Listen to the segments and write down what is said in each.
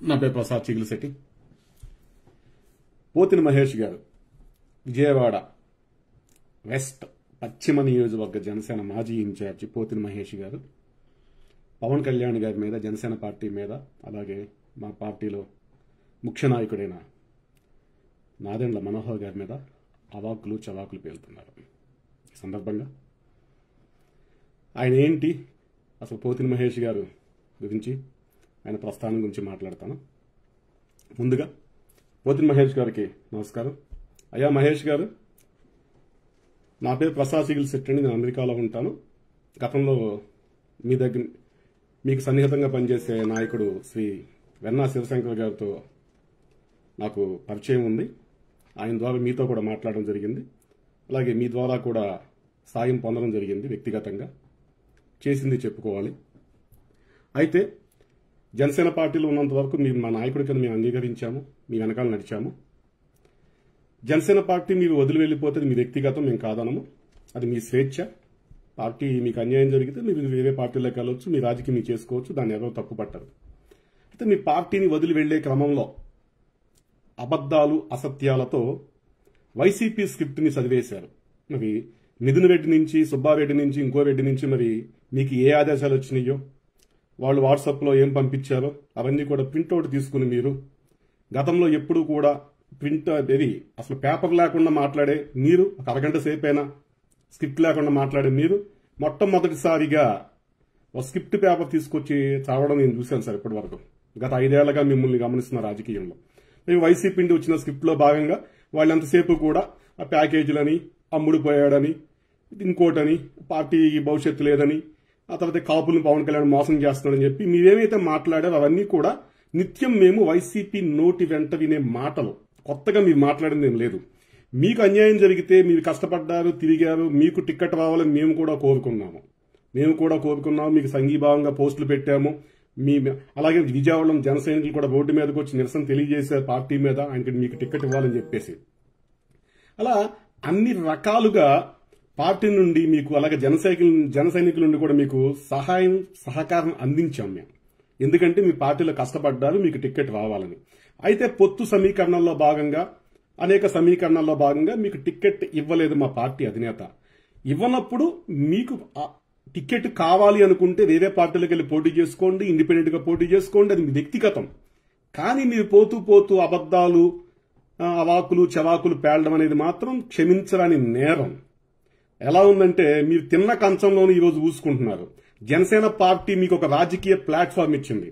నా పేరు ప్రసాద్ చిగిలిశెట్టి. పోతిన మహేష్ గారు విజయవాడ వెస్ట్ పశ్చిమ నియోజకవర్గ జనసేన మాజీ ఇన్ఛార్జి పోతిన మహేష్ గారు పవన్ కళ్యాణ్ గారి మీద, జనసేన పార్టీ మీద, అలాగే మా పార్టీలో ముఖ్య నాయకుడైన నాదెండ్ల మనోహర్ గారి మీద అవాకులు చవాకులు పేలుతున్నారు. ఈ సందర్భంగా ఆయన ఏంటి, అసలు పోతిన మహేష్ గారు గురించి, ఆయన ప్రస్థానం గురించి మాట్లాడతాను. ముందుగా పోతిన మహేష్ గారికి నమస్కారం. అయ్యా మహేష్ గారు, నా పేరు ప్రసాద్ చిగిలిశెట్టి, నేను అమెరికాలో ఉంటాను. గతంలో మీకు సన్నిహితంగా పనిచేసే నాయకుడు శ్రీ వెన్నా శివశంకర్ గారితో నాకు పరిచయం ఉంది. ఆయన ద్వారా మీతో కూడా మాట్లాడడం జరిగింది. అలాగే మీ ద్వారా కూడా సాయం పొందడం జరిగింది. వ్యక్తిగతంగా చేసింది చెప్పుకోవాలి. అయితే జనసేన పార్టీలో ఉన్నంత వరకు మీరు మా నాయకుడి కింద మేము అంగీకరించాము, మీ వెనకాల నడిచాము. జనసేన పార్టీ మీరు వదిలి వెళ్ళిపోతే మీ వ్యక్తిగతం, మేము కాదనము. అది మీ స్వేచ్ఛ. పార్టీ మీకు అన్యాయం జరిగితే మీరు వేరే పార్టీలోకి వెళ్ళవచ్చు, మీ రాజకీయం మీరు చేసుకోవచ్చు, దాన్ని ఎవరో తప్పు పట్టరు. అయితే మీ పార్టీని వదిలి వెళ్లే క్రమంలో అబద్దాలు, అసత్యాలతో వైసీపీ స్క్రిప్ట్ ని చదివేశారు. మరి మిథున్ రెడ్డి నుంచి, సుబ్బారెడ్డి నుంచి, ఇంకో రెడ్డి నుంచి మరి మీకు ఏ ఆదేశాలు వచ్చినాయో, వాళ్ళు వాట్సాప్లో ఏం పంపించారో అవన్నీ కూడా ప్రింట్అవుట్ తీసుకుని మీరు గతంలో ఎప్పుడూ కూడా అసలు పేపర్ లేకుండా మాట్లాడే మీరు, ఒక అరగంట సేపైనా స్క్రిప్ట్ లేకుండా మాట్లాడే మీరు మొట్టమొదటిసారిగా ఒక స్క్రిప్ట్ పేపర్ తీసుకొచ్చి చదవడం నేను చూశాను సార్. ఇప్పటి వరకు గత 5 ఏళ్లుగా మిమ్మల్ని గమనిస్తున్న రాజకీయంలో వైసీపీ నుండి వచ్చిన స్క్రిప్ట్ లో భాగంగా వాళ్ళు ఎంతసేపు కూడా ఆ ప్యాకేజీలని, అమ్ముడుపోయాడని, ఇంకోటని, పార్టీ భవిష్యత్తు లేదని, ఆ తర్వాత కాపులను పవన్ కళ్యాణ్ మోసం చేస్తున్నాడని చెప్పి మీరేమైతే మాట్లాడారో అవన్నీ కూడా నిత్యం మేము వైసీపీ నోటి వెంట వినే మాటలు. కొత్తగా మీరు మాట్లాడింది ఏం లేదు. మీకు అన్యాయం జరిగితే, మీరు కష్టపడ్డారు, తిరిగారు, మీకు టిక్కెట్ రావాలని మేము కూడా కోరుకున్నాము. మీకు సంఘీభావంగా పోస్టులు పెట్టాము. అలాగే విజయవాడలో జన సైనికులు కూడా రోడ్డు మీదకి వచ్చి నిరసన తెలియజేశారు పార్టీ మీద, ఆయనకి మీకు టిక్కెట్ ఇవ్వాలని చెప్పేసి. అలా అన్ని రకాలుగా పార్టీ నుండి మీకు, అలాగే జన సైనికుల నుండి కూడా మీకు సహాయం, సహకారం అందించాం మేము. ఎందుకంటే మీ పార్టీలో కష్టపడ్డారు, మీకు టిక్కెట్ రావాలని. అయితే పొత్తు సమీకరణల్లో భాగంగా, అనేక సమీకరణాల్లో భాగంగా మీకు టిక్కెట్ ఇవ్వలేదు మా పార్టీ అధినేత. ఇవ్వనప్పుడు మీకు టిక్కెట్ కావాలి అనుకుంటే వేరే పార్టీలకు వెళ్ళి పోటీ చేసుకోండి, ఇండిపెండెంట్ గా పోటీ చేసుకోండి, అది మీ వ్యక్తిగతం. కానీ మీరు పోతూ అబద్దాలు, అవాకులు చవాకులు పేలడం అనేది మాత్రం క్షమించరాని నేరం. ఎలా ఉందంటే, మీరు తిన్న కంచంలోనూ ఈరోజు ఊసుకుంటున్నారు. జనసేన పార్టీ మీకు ఒక రాజకీయ ప్లాట్ఫామ్ ఇచ్చింది.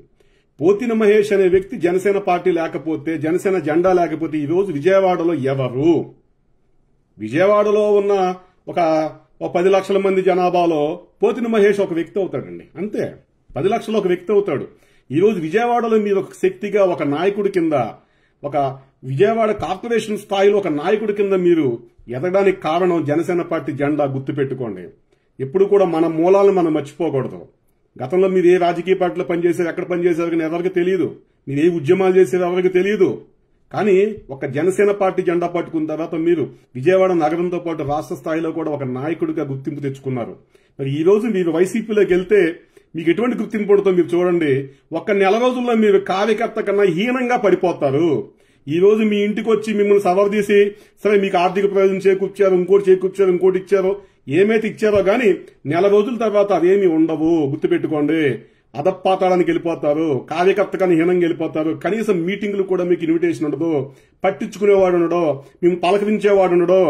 పోతిన మహేష్ అనే వ్యక్తి జనసేన పార్టీ లేకపోతే, జనసేన జెండా లేకపోతే ఈరోజు విజయవాడలో ఎవరు? విజయవాడలో ఉన్న ఒక 10 లక్షల మంది జనాభాలో పోతిన మహేష్ ఒక వ్యక్తి అవుతాడండి. అంతే, 10 లక్షల ఒక వ్యక్తి అవుతాడు. ఈరోజు విజయవాడలో మీరు ఒక శక్తిగా, ఒక నాయకుడి కింద, ఒక విజయవాడ కార్పొరేషన్ స్థాయిలో ఒక నాయకుడి కింద మీరు ఎదగడానికి కారణం జనసేన పార్టీ జెండా. గుర్తుపెట్టుకోండి. ఎప్పుడు కూడా మన మూలాలను మనం మర్చిపోకూడదు. గతంలో మీరు ఏ రాజకీయ పార్టీలో పనిచేశారు, ఎక్కడ పనిచేశారు కానీ ఎవరికి తెలియదు. మీరు ఏ ఉద్యమాలు చేశారు ఎవరికి తెలియదు. కానీ ఒక జనసేన పార్టీ జెండా పట్టుకున్న తర్వాత మీరు విజయవాడ నగరంతో పాటు రాష్ట్ర స్థాయిలో కూడా ఒక నాయకుడిగా గుర్తింపు తెచ్చుకున్నారు. మరి ఈ రోజు మీరు వైసీపీలోకి వెళ్తే మీకు ఎటువంటి గుర్తింపు పడుతుందో మీరు చూడండి. ఒక్క నెల రోజుల్లో మీరు కార్యకర్త కన్నా హీనంగా పడిపోతారు. ఈ రోజు మీ ఇంటికి వచ్చి మిమ్మల్ని సవరదీసి, సరే మీకు ఆర్థిక ప్రయోజనం చేకూర్చారు, ఇంకోటి ఇచ్చారో, ఏమైతే ఇచ్చారో గాని నెల రోజుల తర్వాత అవేమి ఉండవు. గుర్తుపెట్టుకోండి. అదపాతాడానికి వెళ్ళిపోతారు, కార్యకర్త కన్నా హీనంగా వెళ్ళిపోతారు. కనీసం మీటింగులు కూడా మీకు ఇన్విటేషన్ ఉండదు, పట్టించుకునేవాడు ఉండడు, మేము పలకరించేవాడు ఉండడు.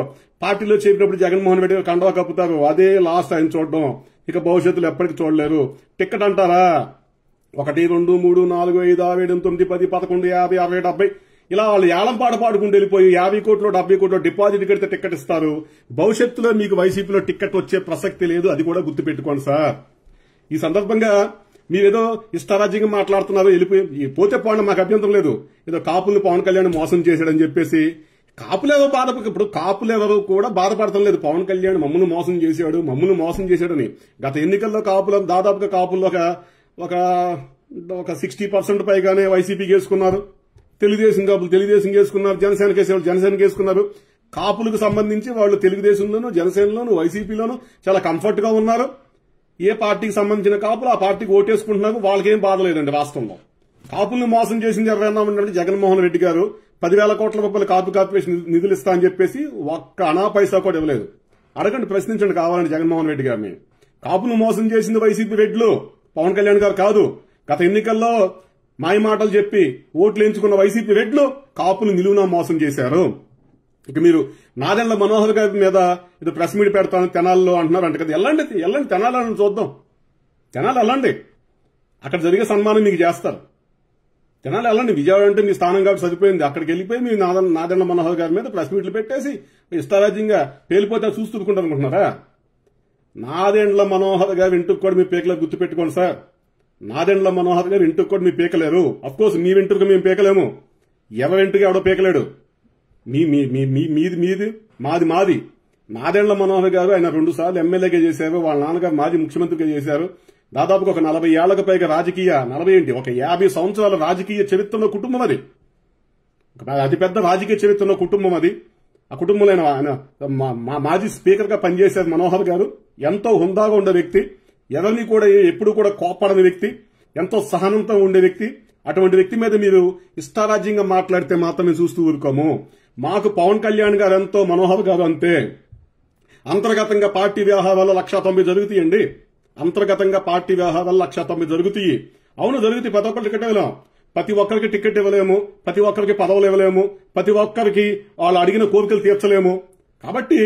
పార్టీలో చేరినప్పుడు జగన్మోహన్ రెడ్డి గారు కండవా కప్పుతారు, అదే లాస్ట్ ఆయన చూడడం. ఇక భవిష్యత్తులో ఎప్పటికీ చూడలేరు. టిక్కెట్ అంటారా, 1, 2, 3, 4, 5, 6, 7, 9, 10, 11, 50, 60, 70 ఇలా వాళ్ళు ఏళం పాడుకుంటూ వెళ్ళిపోయి 50 కోట్లు 70 కోట్లు డిపాజిట్ కడితే టిక్కెట్ ఇస్తారు. భవిష్యత్తులో మీకు వైసీపీలో టిక్కెట్ వచ్చే ప్రసక్తి లేదు. అది కూడా గుర్తుపెట్టుకోండి సార్. ఈ సందర్భంగా మీరేదో ఇష్టారాజ్యంగా మాట్లాడుతున్నారు. పోతే పోవడం మాకు అభ్యంతరం లేదు. ఏదో కాపుల్ని పవన్ కళ్యాణ్ మోసం చేశాడని చెప్పేసి ఇప్పుడు కాపులెవరు కూడా బాధపడటం లేదు. పవన్ కళ్యాణ్ మమ్మల్ని మోసం చేశాడని. గత ఎన్నికల్లో దాదాపుగా కాపుల్లో ఒక 60% పైగానే వైసీపీకి వేసుకున్నారు. తెలుగుదేశం వేసుకున్నారు, జనసేనకి వేసుకున్నారు. కాపులకు సంబంధించి వాళ్ళు తెలుగుదేశంలోనూ, జనసేనలోనూ, వైసీపీలోనూ చాలా కంఫర్ట్ గా ఉన్నారు. ఏ పార్టీకి సంబంధించిన కాపులు ఆ పార్టీకి ఓటేసుకుంటున్నారు. వాళ్ళకేం బాధ లేదండి వాస్తవంలో. కాపుల్ని మోసం చేసింది ఎవరైనా ఉండండి జగన్మోహన్ రెడ్డి గారు 10,000 కోట్ల రూపాయలు కాపు కార్పొరేషన్ నిధులు ఇస్తా అని చెప్పేసి ఒక్క అనా పైసా కూడా ఇవ్వలేదు. అడగండి, ప్రశ్నించండి కావాలని జగన్మోహన్ రెడ్డి గారిని. కాపును మోసం చేసింది వైసీపీ రెడ్లు, పవన్ కళ్యాణ్ గారు కాదు. గత ఎన్నికల్లో మాయ మాటలు చెప్పి ఓట్లు ఎంచుకున్న వైసీపీ రెడ్లు కాపులు నిలువునా మోసం చేశారు. ఇక మీరు నాదెండ్ల మనోహర్ గారి మీద ఇది ప్రెస్ మీట్ పెడతాను తెనాల్లో అంటున్నారు అంట కదా. వెళ్ళండి తెనాలని చూద్దాం. తెనాలి వెళ్ళండి, అక్కడ జరిగే సన్మానం మీకు చేస్తారు. తెనాలి వెళ్ళండి, విజయవాడ అంటే మీ స్థానం కాబట్టి సరిపోయింది. అక్కడికి వెళ్ళిపోయి మీ నాదెండ్ల మనోహర్ గారి మీద ప్రెస్ మీట్లు పెట్టేసి ఇష్టారాజ్యంగా పేలిపోతే చూస్తుంటారు అనుకుంటున్నారా? నాదెండ్ల మనోహర్ గారి ఇంటికి కూడా మీ పేకలకు గుర్తు పెట్టుకోండి సార్. నాదెండ్ల మనోహర్ గారి ఇంటికి కూడా మీ పేకలేరు. అఫ్కోర్స్ మీ ఇంటికి మేము పేకలేము, ఎవరింటికి ఎవడో పేకలేడు. మీది మాది. నాదెండ్ల మనోహర్ గారు ఆయన 2 సార్లు ఎమ్మెల్యేగా చేశారు, వాళ్ళ నాన్నగారు మాజీ ముఖ్యమంత్రిగా చేశారు. దాదాపుగా ఒక 40 ఏళ్లకు పైగా రాజకీయ 40 ఏంటి ఒక 50 సంవత్సరాల రాజకీయ చరిత్రలో కుటుంబం అది. అతిపెద్ద రాజకీయ చరిత్రలో కుటుంబం అది. ఆ కుటుంబంలో ఆయన మాజీ స్పీకర్ గా పనిచేశారు మనోహర్ గారు. ఎంతో హుందాగా ఉండే వ్యక్తి, ఎవరిని కూడా ఎప్పుడు కూడా కోప్పడని వ్యక్తి, ఎంతో సహనంతో ఉండే వ్యక్తి. అటువంటి వ్యక్తి మీద మీరు ఇష్టారాజ్యంగా మాట్లాడితే మాత్రమే చూస్తూ ఊరుకోము. మాకు పవన్ కళ్యాణ్ గారు ఎంతో, మనోహర్ గారు అంతే. అంతర్గతంగా పార్టీ వ్యవహారాలు 190 జరుగుతాయండి. అంతర్గతంగా పార్టీ వ్యవహారాలు 190 జరుగుతాయి. అవును జరుగుతాయి. ప్రతి ఒక్కరు టికెట్ ఇవ్వలేము, ప్రతి ఒక్కరికి టికెట్ ఇవ్వలేము, ప్రతి ఒక్కరికి పదవులు ఇవ్వలేము, ప్రతి ఒక్కరికి వాళ్ళు అడిగిన కోరికలు తీర్చలేము. కాబట్టి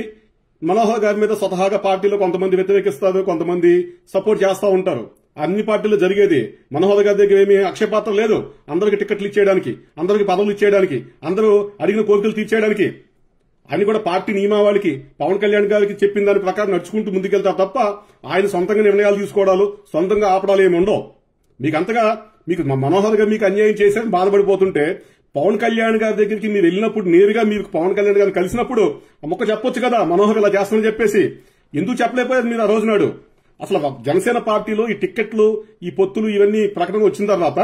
మనోహర్ గారి మీద స్వతహాగా పార్టీలో కొంతమంది వ్యతిరేకిస్తారు, కొంతమంది సపోర్ట్ చేస్తూ ఉంటారు. అన్ని పార్టీలు జరిగేది. మనోహర్ గారి దగ్గర ఏమీ అక్షయపాత్ర లేదు. అందరికి టికెట్లు ఇచ్చేయడానికి, అందరికి పదవులు ఇచ్చేయడానికి, అందరూ అడిగిన కోరికలు తీర్చేయడానికి. అని కూడా పార్టీ నియమావళికి పవన్ కళ్యాణ్ గారికి చెప్పిన దాని ప్రకారం నడుచుకుంటూ ముందుకెళ్తారు తప్ప ఆయన సొంతంగా నిర్ణయాలు తీసుకోవడాలు, సొంతంగా ఆపడాలు ఏమి ఉండవు. మీకు మనోహర్ గారు మీకు అన్యాయం చేశారని బాధపడిపోతుంటే పవన్ కళ్యాణ్ గారి దగ్గరికి మీరు వెళ్ళినప్పుడు, నేరుగా మీరు పవన్ కళ్యాణ్ గారిని కలిసినప్పుడు మొక్క చెప్పొచ్చు కదా మనోహర్ ఇలా చేస్తామని చెప్పేసి. ఎందుకు చెప్పలేకపోయారు మీరు ఆ రోజునాడు? అసలు జనసేన పార్టీలో ఈ టిక్కెట్లు, ఈ పొత్తులు ఇవన్నీ ప్రకటన వచ్చిన తర్వాత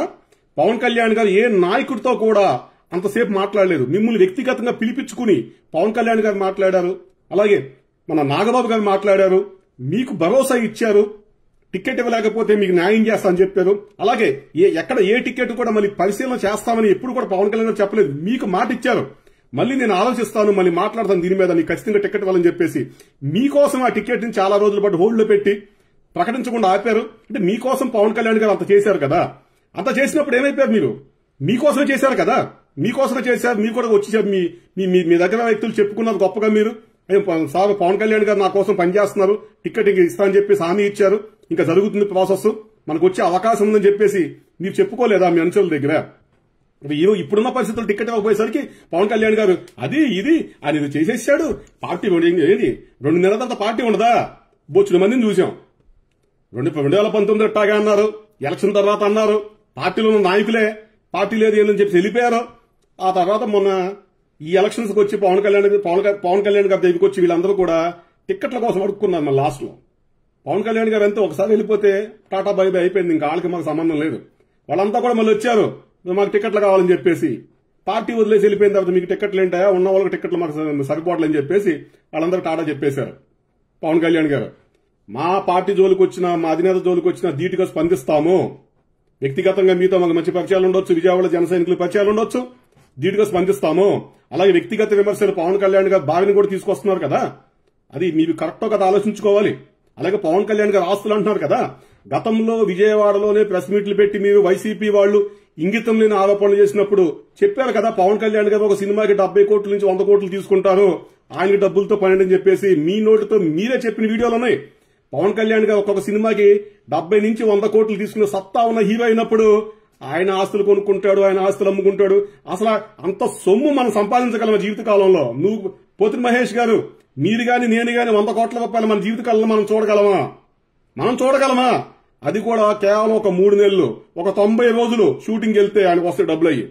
పవన్ కళ్యాణ్ గారు ఏ నాయకుడితో కూడా అంతసేపు మాట్లాడలేదు. మిమ్మల్ని వ్యక్తిగతంగా పిలిపించుకుని పవన్ కళ్యాణ్ గారు మాట్లాడారు, అలాగే మన నాగబాబు గారు మాట్లాడారు, మీకు భరోసా ఇచ్చారు. టికెట్ ఇవ్వలేకపోతే మీకు న్యాయం చేస్తామని చెప్పారు. అలాగే ఎక్కడ ఏ టికెట్ కూడా మళ్ళీ పరిశీలన చేస్తామని ఎప్పుడు కూడా పవన్ కళ్యాణ్ గారు చెప్పలేదు. మీకు మాట ఇచ్చారు, మళ్ళీ నేను ఆలోచిస్తాను, మళ్ళీ మాట్లాడతాను దీని మీద, నీకు ఖచ్చితంగా టికెట్ ఇవ్వాలని చెప్పేసి మీకోసం ఆ టికెట్ ని చాలా రోజుల పాటు హోల్డ్ లో పెట్టి ప్రకటించకుండా ఆపారు. అంటే మీకోసం పవన్ కళ్యాణ్ గారు అంత చేశారు కదా. అంత చేసినప్పుడు ఏమైపోయారు? మీరు మీకోసమే చేశారు కదా, మీకోసమే చేశారు. మీరు కూడా వచ్చి మీ దగ్గర వ్యక్తులు చెప్పుకున్నారు గొప్పగా. మీరు సార్ పవన్ కళ్యాణ్ గారు నా కోసం పనిచేస్తున్నారు, టికెట్ ఇస్తా అని చెప్పేసి హామీ ఇచ్చారు, ఇంకా జరుగుతుంది ప్రాసెస్, మనకు వచ్చే అవకాశం ఉందని చెప్పేసి మీరు చెప్పుకోలేదా మీ అనుచరుల దగ్గర? ఇప్పుడున్న పరిస్థితులు టికెట్ ఇవ్వకపోయేసరికి పవన్ కళ్యాణ్ గారు అది ఇది ఆయన ఇది చేసేసాడు, పార్టీ ఏంటి 2 నెలల తర్వాత పార్టీ ఉండదా? బొచ్చుల మందిని చూసాం. 2019 ఎట్టాగా అన్నారు, ఎలక్షన్ తర్వాత అన్నారు పార్టీలో ఉన్న నాయకులే పార్టీ లేదు అని చెప్పి వెళ్ళిపోయారు. ఆ తర్వాత మొన్న ఈ ఎలక్షన్స్ కి వచ్చి పవన్ కళ్యాణ్ గారి దగ్గరికి వచ్చి వీళ్ళందరూ కూడా టిక్కెట్ల కోసం అడుక్కున్నారు. మన లాస్ట్ లో పవన్ కళ్యాణ్ గారు ఎంతో ఒకసారి వెళ్ళిపోతే టాటా బై బై అయిపోయింది, ఇంకా వాళ్ళకి మాకు సంబంధం లేదు. వాళ్ళంతా కూడా మళ్ళీ వచ్చారు మాకు టికెట్లు కావాలని చెప్పేసి. పార్టీ వదిలేసి వెళ్ళిపోయిన తర్వాత మీకు టికెట్లు ఏంటాయా, ఉన్న వాళ్ళకి టికెట్లు మాకు సరిపోవట్లని చెప్పేసి వాళ్ళందరూ టాటా చెప్పేశారు. పవన్ కళ్యాణ్ గారు మా పార్టీ జోలికి వచ్చినా, మా అధినేత జోలికి వచ్చినా ధీటుగా స్పందిస్తాము. వ్యక్తిగతంగా మీతో మాకు మంచి పరిచయాలు ఉండొచ్చు, విజయవాడ జన సైనికుల పరిచయాలు ఉండొచ్చు, ధీటుగా స్పందిస్తాము. అలాగే వ్యక్తిగత విమర్శలు పవన్ కళ్యాణ్ గారు బావిని కూడా తీసుకొస్తున్నారు కదా, అది మీరు కరెక్టో కదా ఆలోచించుకోవాలి. అలాగే పవన్ కళ్యాణ్ గారు ఆస్తులు అంటున్నారు కదా, గతంలో విజయవాడలోనే ప్రెస్ మీట్లు పెట్టి మీరు వైసీపీ వాళ్ళు ఇంగితం లేని ఆరోపణలు చేసినప్పుడు చెప్పారు కదా పవన్ కళ్యాణ్ గారు ఒక సినిమాకి 70 కోట్ల నుంచి 100 కోట్లు తీసుకుంటారు, ఆయనకి డబ్బులతో పని అని చెప్పేసి మీ నోటితో మీరే చెప్పిన వీడియోలు ఉన్నాయి. పవన్ కళ్యాణ్ గారు ఒక్కొక్క సినిమాకి 70 నుంచి 100 కోట్లు తీసుకునే సత్తా ఉన్న హీరో అయినప్పుడు ఆయన ఆస్తులు కొనుక్కుంటాడు, ఆయన ఆస్తులు అమ్ముకుంటాడు. అసలు అంత సొమ్ము మనం సంపాదించగలమా జీవితకాలంలో? నువ్వు పోతిరి మహేష్ గారు, మీరు గాని నేను గాని 100 కోట్ల రూపాయలు మన జీవితకాలంలో మనం చూడగలమా? మనం చూడగలమా? అది కూడా కేవలం ఒక 3 నెలలు, ఒక 90 రోజులు షూటింగ్ వెళ్తే ఆయనకు వస్తే డబ్బులు అయ్యి.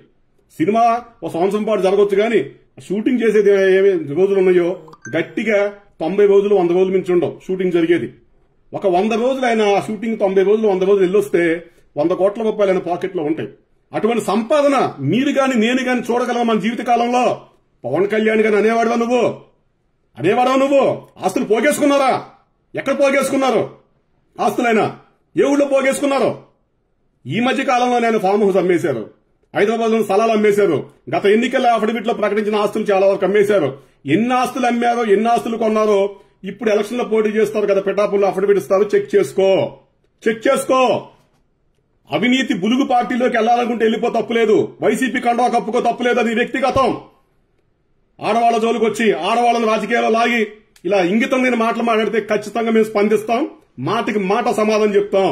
సినిమా ఒక సంవత్సరం పాటు జరగవచ్చు కానీ షూటింగ్ చేసేది ఏమి రోజులు ఉన్నాయో గట్టిగా 90 రోజులు 100 రోజులు మించి ఉండవు షూటింగ్ జరిగేది. ఒక 100 రోజులు ఆయన షూటింగ్ 90 రోజులు 100 రోజులు వెళ్ళొస్తే 100 కోట్ల రూపాయలు ఆయన పాకెట్లో ఉంటాయి. అటువంటి సంపాదన మీరు గాని నేను గాని చూడగలం మన జీవితకాలంలో? పవన్ కళ్యాణ్ గాని అనేవాడువా నువ్వు? ఆస్తులు పోగేసుకున్నారా? ఎక్కడ పోగేసుకున్నారు ఆస్తులైనా? ఏ ఊళ్ళో పోగేసుకున్నారు? ఈ మధ్య కాలంలో నేను ఫామ్ హౌస్ అమ్మేశారు, హైదరాబాద్ లో స్థలాలు అమ్మేశారు, గత ఎన్నికల అఫిడవిట్ లో ప్రకటించిన ఆస్తులు చాలా వరకు అమ్మేశారు. ఎన్ని ఆస్తులు అమ్మారో, ఎన్ని ఆస్తులు కొన్నారో ఇప్పుడు ఎలక్షన్ లో పోటీ చేస్తారు కదా, పిఠాపురంలో అఫిడవిట్ ఇస్తారు, చెక్ చేసుకో. అవినీతి బులుగు పార్టీలోకి వెళ్లాలనుకుంటే వెళ్ళిపో, తప్పులేదు. వైసీపీ కండువా కప్పుకో, తప్పులేదు. అది వ్యక్తిగతం. ఆడవాళ్ల జోలికి వచ్చి ఆడవాళ్లను రాజకీయాల్లో లాగి ఇలా ఇంగితం లేని మాటలు మాట్లాడితే ఖచ్చితంగా మేము స్పందిస్తాం. మాటకి మాట సమాధానం చెప్తాం.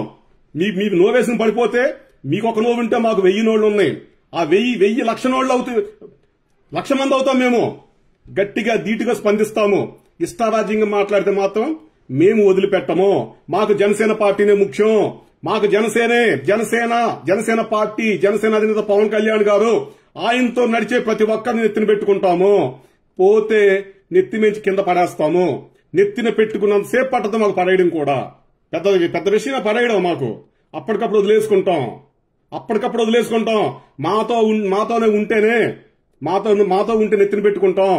మీకు నోవేసిన పడిపోతే మీకు ఒక నోవు ఉంటే మాకు 1000 నోళ్లు ఉన్నాయి. ఆ 1000 లక్ష నోళ్లు అవుతాయి, 1,00,000 మంది అవుతాం. మేము గట్టిగా ధీటుగా స్పందిస్తాము. ఇష్టారాజ్యంగా మాట్లాడితే మాత్రం మేము వదిలిపెట్టము. మాకు జనసేన పార్టీనే ముఖ్యం. మాకు జనసేన పార్టీ, జనసేన అధినేత పవన్ కళ్యాణ్ గారు, ఆయనతో నడిచే ప్రతి ఒక్కరిని నెత్తిన పెట్టుకుంటాము. పోతే నెత్తి మించి కింద పడేస్తాము. నెత్తిన పెట్టుకున్నంతసేపు పట్టదు మాకు పడేయడం కూడా. పెద్ద విషయం పడేయడం మాకు. అప్పటికప్పుడు వదిలేసుకుంటాం. మాతోనే ఉంటేనే, మాతో ఉంటే నెత్తిన పెట్టుకుంటాం.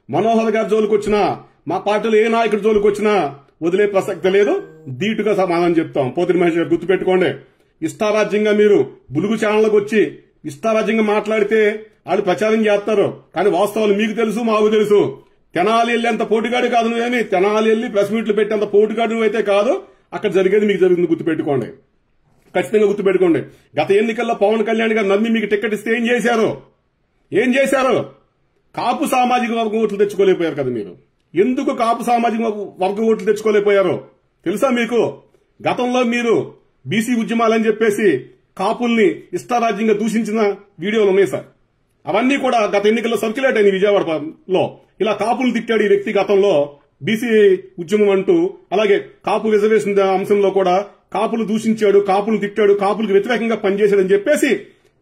మనోహర్ గారి జోలికి వచ్చినా, మా పార్టీలో ఏ నాయకుడి జోలికి వచ్చినా వదిలే ప్రసక్తి లేదు. ధీటుగా సమాధానం చెప్తాం. పోతిరి మహేష్ గారు గుర్తుపెట్టుకోండి. ఇష్టారాజ్యంగా మీరు బులుగు ఛానల్కి వచ్చి ఇష్టారాజ్యంగా మాట్లాడితే వాళ్ళు ప్రచారం చేస్తారు. కానీ వాస్తవాలు మీకు తెలుసు, మాకు తెలుసు. తెనాలి వెళ్ళి అంత పోటుగాడు కాదు నువ్వేమి. తెనాలి వెళ్ళి ప్రెస్ మీట్లు పెట్టేంత పోటుగాడు నువ్వైతే కాదు. అక్కడ జరిగేది మీకు జరుగుతుంది. గుర్తుపెట్టుకోండి, ఖచ్చితంగా గుర్తుపెట్టుకోండి. గత ఎన్నికల్లో పవన్ కళ్యాణ్ గారు నమ్మి మీకు టికెట్ ఇస్తే ఏం చేశారు? కాపు సామాజిక వర్గం ఓట్లు తెచ్చుకోలేకపోయారు కదా మీరు. ఎందుకు కాపు సామాజిక వర్గం ఓట్లు తెచ్చుకోలేకపోయారో తెలుసా మీకు? గతంలో మీరు బీసీ ఉద్యమాలని చెప్పేసి కాపుల్ని ఇష్టారాజ్యంగా దూషించిన వీడియోలు ఉన్నాయి సార్. అవన్నీ కూడా గత ఎన్నికల్లో సర్క్యులేట్ అయినాయి విజయవాడలో. ఇలా కాపులు తిట్టాడు ఈ వ్యక్తి గతంలో, బీసీ ఉద్యమం అంటూ. అలాగే కాపు రిజర్వేషన్ అంశంలో కూడా కాపులు దూషించాడు, కాపులు తిట్టాడు, కాపులకు వ్యతిరేకంగా పనిచేశాడని చెప్పేసి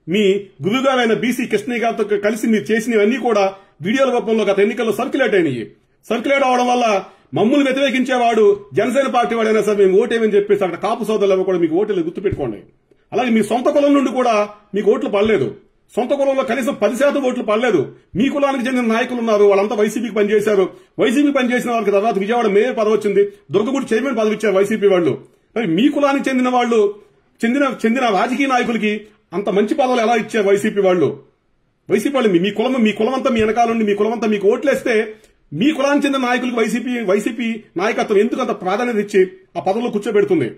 మీ గురుగారైన బీసీ కృష్ణయ్య గారితో కలిసి మీరు చేసినవన్నీ కూడా వీడియోల రూపంలో గత ఎన్నికల్లో సర్క్యులేట్ అయినాయి. సర్క్యులేట్ అవడం వల్ల మమ్మల్ని వ్యతిరేకించేవాడు జనసేన పార్టీ వాడైనా సరే మేము ఓటేమని చెప్పేసి అక్కడ కాపు సోదరులు కూడా మీకు ఓటేలు గుర్తుపెట్టుకోండి. అలాగే మీ సొంత కులం నుండి కూడా మీకు ఓట్లు పడలేదు. సొంత కులంలో కనీసం 10% ఓట్లు పడలేదు. మీ కులానికి చెందిన నాయకులు ఉన్నారు, వాళ్ళంతా వైసీపీకి పనిచేశారు. వైసీపీ పనిచేసిన వాళ్ళకి తర్వాత విజయవాడ మేయర్ పదవి వచ్చింది, దుర్గగుడి చైర్మన్ పదవి ఇచ్చారు వైసీపీ వాళ్ళు. మరి మీ కులానికి చెందిన వాళ్ళు చెందిన రాజకీయ నాయకులకి అంత మంచి పదవులు ఎలా ఇచ్చారు వైసీపీ వాళ్ళు? మీ కులమంతా మీ వెనకాలండి, మీ కులమంతా మీకు ఓట్లేస్తే మీ కులానికి చెందిన నాయకులకు వైసీపీ నాయకత్వం ఎందుకు అంత ప్రాధాన్యత ఇచ్చి ఆ పదవుల్లో కూర్చోబెడుతుంది?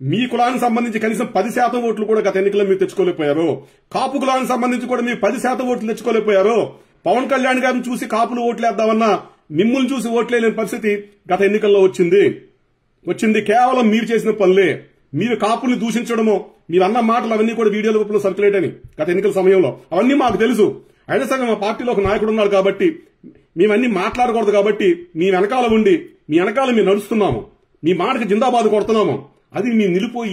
మీ కులానికి సంబంధించి కనీసం 10% ఓట్లు కూడా గత ఎన్నికల్లో మీరు తెచ్చుకోలేకపోయారు. కాపు కులానికి సంబంధించి కూడా మీరు 10% ఓట్లు తెచ్చుకోలేకపోయారు. పవన్ కళ్యాణ్ గారిని చూసి కాపులు ఓట్లేద్దామన్నా మిమ్మల్ని చూసి ఓట్లేని పరిస్థితి గత ఎన్నికల్లో వచ్చింది. కేవలం మీరు చేసిన పనులే. మీరు కాపుల్ని దూషించడమో, మీరు అన్న మాటలు అవన్నీ కూడా వీడియోల రూపంలో సర్క్యులేట్ అని గత ఎన్నికల సమయంలో అవన్నీ మాకు తెలుసు. అయినా సరే మా పార్టీలో ఒక నాయకుడు ఉన్నాడు కాబట్టి మేమన్నీ మాట్లాడకూడదు కాబట్టి మీ వెనకాల ఉండి మీ వెనకాల మేము నడుస్తున్నాము. మీ మాటకి జిందాబాద్ కొడుతున్నాము. అది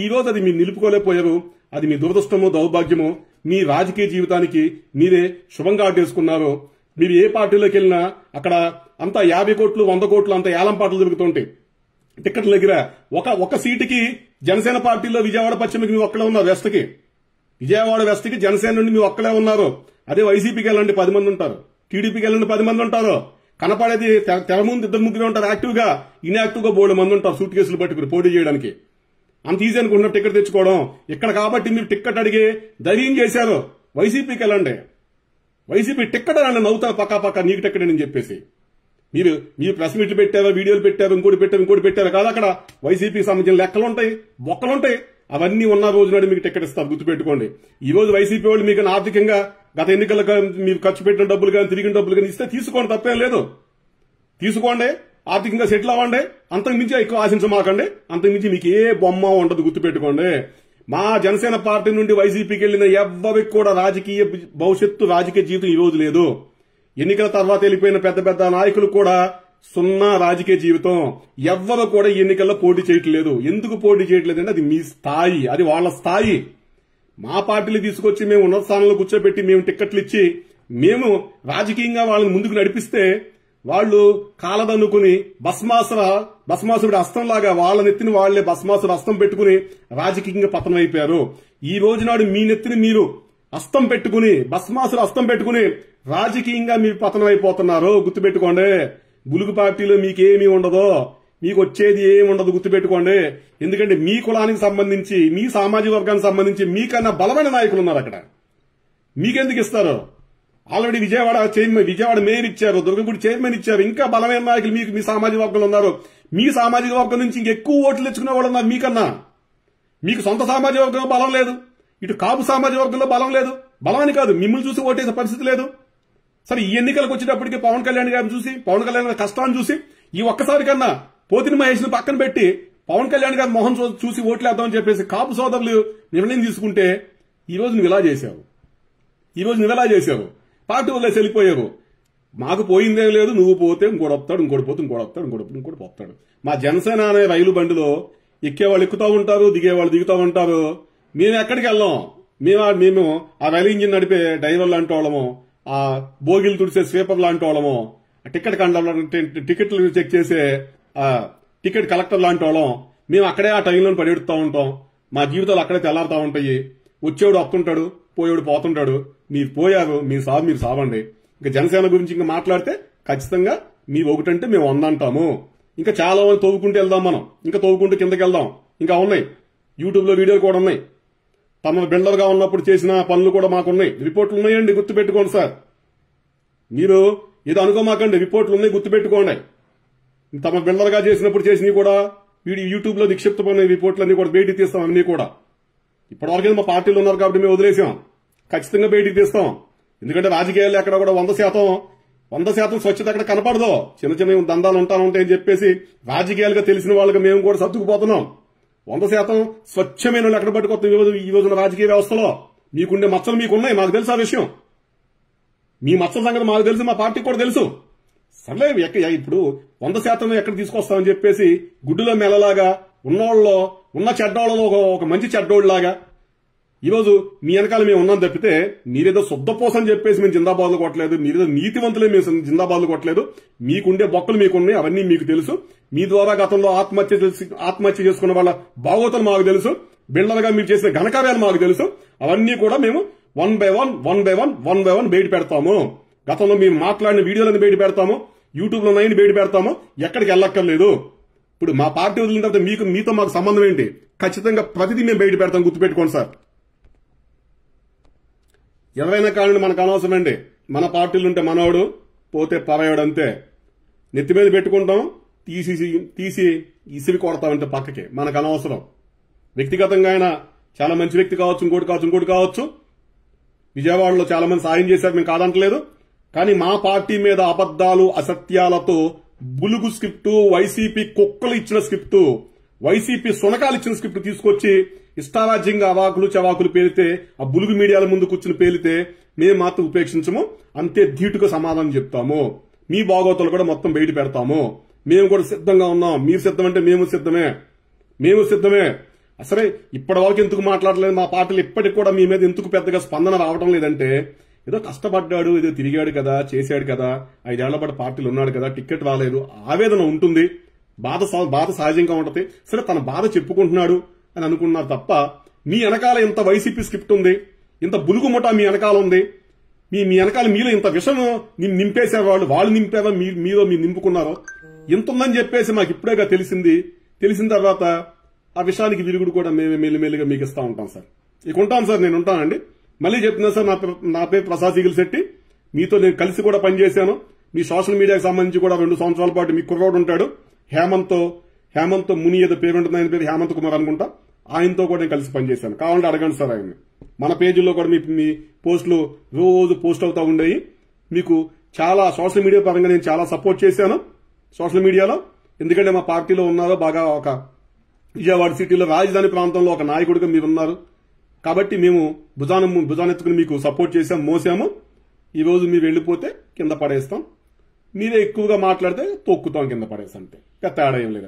ఈ రోజు అది మీరు నిలుపుకోలేకపోయారు. అది మీ దురదృష్టమో దౌర్భాగ్యమో. మీ రాజకీయ జీవితానికి మీరే శుభంగా అడ్డేసుకున్నారు. మీరు ఏ పార్టీలోకి వెళ్ళినా అక్కడ అంతా 50 కోట్లు 100 కోట్లు అంత ఏలం పాటలు దొరుకుతుంటాయి. టికెట్ల దగ్గర ఒక సీటుకి జనసేన పార్టీలో విజయవాడ పశ్చిమకి మీ ఒక్కడే ఉన్నారు. విజయవాడ వెస్ట్ కి జనసేన నుండి మీ ఒక్కడే ఉన్నారు. అదే వైసీపీకి వెళ్ళండి 10 మంది ఉంటారు, టీడీపీకి వెళ్ళండి 10 మంది ఉంటారు. కనపడేది తెర ముందు 2-3 ఉంటారు యాక్టివ్ గా. ఇన్యాక్టివ్ గా 3 మంది ఉంటారు సూట్ కేసులు పట్టుకుని పోటీ చేయడానికి. అంత ఈజీ అనుకున్న టికెట్ తెచ్చుకోవడం ఇక్కడ. కాబట్టి మీరు టికెట్ అడిగి ధైర్యం చేశారు. వైసీపీకి వెళ్ళండి, వైసీపీ టికెట్ అని నవ్వుతారు పక్క నీకు టికెట్ అని చెప్పేసి. మీరు ప్రెస్ మీట్లు పెట్టారు, వీడియోలు పెట్టారు, ఇంకోటి పెట్టారు కాదు. అక్కడ వైసీపీకి సంబంధించిన లెక్కలుంటాయి, బొక్కలుంటాయి. అవన్నీ ఉన్న రోజు నాడు మీకు టికెట్ ఇస్తారు. గుర్తుపెట్టుకోండి. ఈ రోజు వైసీపీ వాళ్ళు మీకు ఆర్థికంగా గత ఎన్నికలకు మీరు ఖర్చు పెట్టిన డబ్బులు కానీ తిరిగిన డబ్బులు కానీ ఇస్తే తీసుకోండి, తప్పేం లేదు. తీసుకోండి, ఆర్థికంగా సెటిల్ అవ్వండి. అంతకుమించి ఎక్కువ ఆశించమాకండి. అంతకుమించి మీకు ఏ బొమ్మ ఉండదు. గుర్తుపెట్టుకోండి. మా జనసేన పార్టీ నుండి వైసీపీకి వెళ్లిన ఎవ్వరికి కూడా రాజకీయ భవిష్యత్తు, రాజకీయ జీవితం ఈ రోజు లేదు. ఎన్నికల తర్వాత వెళ్ళిపోయిన పెద్ద నాయకులు కూడా సున్నా రాజకీయ జీవితం. ఎవ్వరు కూడా ఈ ఎన్నికల్లో పోటీ చేయట్లేదు. ఎందుకు పోటీ చేయట్లేదు అంటే అది మీ స్థాయి, అది వాళ్ళ స్థాయి. మా పార్టీలు తీసుకొచ్చి మేము ఉన్నత స్థానంలో కూర్చోబెట్టి మేము టిక్కెట్లు ఇచ్చి మేము రాజకీయంగా వాళ్ళని ముందుకు నడిపిస్తే వాళ్ళు కాలదన్నుకుని భస్మాసుడి హస్తంలాగా వాళ్ళ నెత్తిని వాళ్లే భస్మాసుడి హస్తం పెట్టుకుని రాజకీయంగా పతనం అయిపోయారు. ఈ రోజు నాడు మీ నెత్తిని మీరు హస్తం పెట్టుకుని, భస్మాసుడి హస్తం పెట్టుకుని రాజకీయంగా మీరు పతనం అయిపోతున్నారు. గుర్తుపెట్టుకోండి. బులుగు పార్టీలో మీకేమీ ఉండదో. మీకు వచ్చేది ఏముండదు, గుర్తుపెట్టుకోండి. ఎందుకంటే మీ కులానికి సంబంధించి, మీ సామాజిక వర్గానికి సంబంధించి మీకన్నా బలమైన నాయకులు ఉన్నారు అక్కడ. మీకెందుకు ఇస్తారు? ఆల్రెడీ విజయవాడ మేయర్ ఇచ్చారు, దుర్గగుడి చైర్మన్ ఇచ్చారు. ఇంకా బలమైన నాయకులు మీకు మీ సామాజిక వర్గంలో ఉన్నారు. మీ సామాజిక వర్గం నుంచి ఇంకెక్కువ ఓట్లు తెచ్చుకునే వాళ్ళు ఉన్నారు మీకన్నా. మీకు సొంత సామాజిక వర్గంలో బలం లేదు, ఇటు కాపు సామాజిక వర్గంలో బలం లేదు. బలమని కాదు, మిమ్మల్ని చూసి ఓటేసే పరిస్థితి లేదు. సరే, ఈ ఎన్నికలకు వచ్చేటప్పటికి పవన్ కళ్యాణ్ గారిని చూసి, పవన్ కళ్యాణ్ గారి కష్టాన్ని చూసి, ఈ ఒక్కసారి కన్నా పోతిని మహేష్ ను పక్కన పెట్టి పవన్ కళ్యాణ్ గారి మొహం చూసి ఓట్లేద్దామని చెప్పేసి కాపు సోదరులు నిర్ణయం తీసుకుంటే ఈ రోజు నువ్వు ఇలా చేశావు. పార్టీ వదిలేసి వెళ్ళిపోయావు. మాకు పోయిందేం లేదు, నువ్వు పోతే ఇంకోటి వస్తాడు, ఇంకోటి పోతాడు. మా జనసేన అనే రైలు బండిలో ఎక్కేవాళ్ళు ఎక్కుతా ఉంటారు, దిగేవాళ్ళు దిగుతా ఉంటారు. మేము ఎక్కడికి వెళ్ళాం? మేము ఆ రైలు ఇంజిన్ నడిపే డ్రైవర్ లాంటి వాళ్ళము, ఆ బోగిలు తుడిసే స్వీపర్ లాంటి వాళ్ళము, టికెట్లు చెక్ చేసే టికెట్ కలెక్టర్ లాంటి వాళ్ళం. మేము అక్కడే ఆ టైంలో పడెడుతూ ఉంటాం. మా జీవితాలు అక్కడే తెల్లారుతా ఉంటాయి. వచ్చేవాడు వస్తుంటాడు, పోయేవాడు పోతుంటాడు. మీరు పోయారు, మీరు సావండి. ఇంకా జనసేన గురించి ఇంకా మాట్లాడితే ఖచ్చితంగా మీరు ఒకటంటే మేము 100 అంటాము. ఇంకా చాలా మంది తవ్వుకుంటూ వెళ్దాం, మనం ఇంకా తవ్వుకుంటూ కిందకి వెళ్దాం. ఇంకా ఉన్నాయి, యూట్యూబ్ లో వీడియోలు కూడా ఉన్నాయి. తమ బిల్డర్ గా ఉన్నప్పుడు చేసిన పనులు కూడా మాకున్నాయి, రిపోర్ట్లు ఉన్నాయండి, గుర్తుపెట్టుకోండి సార్. మీరు ఏదో అనుకోమాకండి, రిపోర్ట్లు ఉన్నాయి, గుర్తుపెట్టుకోండి. తమ బిల్డర్ గా చేసినప్పుడు చేసినవి కూడా యూట్యూబ్ లో నిక్షిప్తమైన రిపోర్ట్లన్నీ కూడా బయటికి తీస్తాం. అన్ని కూడా ఇప్పటివరకు మా పార్టీలు ఉన్నారు కాబట్టి మేము వదిలేసాం. ఖచ్చితంగా బయటికి తీస్తాం. ఎందుకంటే రాజకీయాలు ఎక్కడ కూడా 100% స్వచ్ఛత అక్కడ కనపడదు. చిన్న దందాలు ఉంటాయని చెప్పేసి రాజకీయాలుగా తెలిసిన వాళ్ళకి మేము కూడా సర్దుకుపోతున్నాం. 100% స్వచ్ఛమైన వాళ్ళు ఎక్కడ పట్టుకొస్తాం ఈ రోజున రాజకీయ వ్యవస్థలో. మీకుండే మచ్చలు మీకున్నాయి, మాకు తెలుసు ఆ విషయం. మీ మచ్చల సంగతి మాకు తెలుసు, మా పార్టీకి కూడా తెలుసు. సర్లే, ఇప్పుడు 100% ఎక్కడ తీసుకొస్తామని చెప్పేసి గుడ్డులో మెల్లలాగా ఉన్న చెడ్డోళ్ళలో ఒక మంచి చెడ్డోళ్ళలాగా ఈరోజు మీ వెనకాల మేము ఉన్నాం తప్పితే మీరేదో శుద్ధపోసని చెప్పేసి మేము జిందాబాద్లు కొట్టలేదు. మీరేదో నీతివంతులే మేము జిందాబాద్లు కొట్టలేదు. మీకుండే బొక్కలు మీకున్నాయి, అవన్నీ మీకు తెలుసు. మీ ద్వారా గతంలో ఆత్మహత్య చేసుకున్న వాళ్ళ భాగోతలు మాకు తెలుసు. బిల్డర్గా మీరు చేసిన ఘనకార్యాలు మాకు తెలుసు. అవన్నీ కూడా మేము వన్ బై వన్ బయట పెడతాము. గతంలో మేము మాట్లాడిన వీడియోలను బయట పెడతాము, యూట్యూబ్ లో ఉన్నాయని బయట పెడతాము. ఎక్కడికి వెళ్ళక్కర్లేదు. ఇప్పుడు మా పార్టీ వదిలిన తర్వాత మీతో మాకు సంబంధం ఏంటి? ఖచ్చితంగా ప్రతిదీ మేము బయట పెడతాం, గుర్తుపెట్టుకోండి సార్. ఎవరైనా కానీ మనకు అనవసరం అండి. మన పార్టీలుంటే మనోడు, పోతే పరాయోడు, అంతే. నెత్తి మీద పెట్టుకుంటాం, తీసి ఇసిరి కొడతామంటే పక్కకి. మనకు అనవసరం. వ్యక్తిగతంగా ఆయన చాలా మంచి వ్యక్తి కావచ్చు, ఇంకోటి కావచ్చు. విజయవాడలో చాలా మంది సాయం చేశారు, మేము కాదంటలేదు. కానీ మా పార్టీ మీద అబద్దాలు, అసత్యాలతో బులుగు స్క్రిప్టు, వైసీపీ కుక్కలు ఇచ్చిన స్క్రిప్టు, వైసీపీ సునకాలు ఇచ్చిన స్క్రిప్ట్ తీసుకొచ్చి ఇష్టారాజ్యంగా అవాకులు చవాకులు పేలితే, ఆ బులుగు మీడియాల ముందు కూర్చుని పేలితే మేము మాత్రం ఉపేక్షించము. అంతే ధీటుగా సమాధానం చెప్తాము. మీ బాగోతలు కూడా మొత్తం బయట పెడతాము. మేము కూడా సిద్ధంగా ఉన్నాం. మీరు సిద్ధమంటే మేము సిద్ధమే. అసలే ఇప్పటి వరకు ఎందుకు మాట్లాడలేదు? మా పార్టీలు ఇప్పటికి కూడా మీ మీద ఎందుకు పెద్దగా స్పందన రావడం లేదంటే, ఏదో కష్టపడ్డాడు, ఏదో తిరిగాడు కదా, చేశాడు కదా, 5 ఏళ్ల పాటు పార్టీలు ఉన్నాడు కదా, టికెట్ రాలేదు, ఆవేదన ఉంటుంది, బాధ సహజంగా ఉంటుంది. సరే, తన బాధ చెప్పుకుంటున్నాడు అని అనుకున్నారు తప్ప మీ వెనకాల ఇంత వైసీపీ స్క్రిప్ట్ ఉంది, ఇంత బులుగు ముఠా మీ వెనకాల ఉంది. మీ వెనకాల మీలో ఇంత విషం నింపేశారు వాళ్ళు నింపారో మీరు నింపుకున్నారో ఇంత ఉందని చెప్పేసి మాకు ఇప్పుడేగా తెలిసింది. తెలిసిన తర్వాత ఆ విషయానికి విరుగుడు కూడా మేమే మెల్లిమెల్లిగా మీకు ఇస్తా ఉంటాం సార్. ఇక ఉంటాను సార్, నేను ఉంటానండి. మళ్ళీ చెప్తున్నా సార్, నా పేరు ప్రసాద్ సిగిల్శెట్టి. మీతో నేను కలిసి కూడా పనిచేశాను. మీ సోషల్ మీడియాకి సంబంధించి కూడా 2 సంవత్సరాల పాటు మీ కుర్రోడు ఉంటాడు, హేమంత్ ముని ఏదో పేరు ఉంటుంది, ఆయన పేరు హేమంత్ కుమార్ అనుకుంటా. ఆయనతో కూడా నేను కలిసి పనిచేశాను. కావాలంటే అడగండి సార్ ఆయన్ని. మన పేజీల్లో కూడా మీ పోస్టులు రోజు పోస్ట్ అవుతా ఉండేవి. మీకు చాలా సోషల్ మీడియా పరంగా నేను చాలా సపోర్ట్ చేశాను సోషల్ మీడియాలో. ఎందుకంటే మా పార్టీలో ఉన్నారో బాగా ఒక విజయవాడ సిటీలో రాజధాని ప్రాంతంలో ఒక నాయకుడిగా మీరున్నారు కాబట్టి మేము భుజానెత్తుకుని మీకు సపోర్ట్ చేశాం, మోసాము. ఈ రోజు మీరు వెళ్లిపోతే కింద పడేస్తాం. మీరే ఎక్కువగా మాట్లాడితే తొక్కుతాం కింద పడేస్తాం. అంతే, తేడా ఏం లేదు.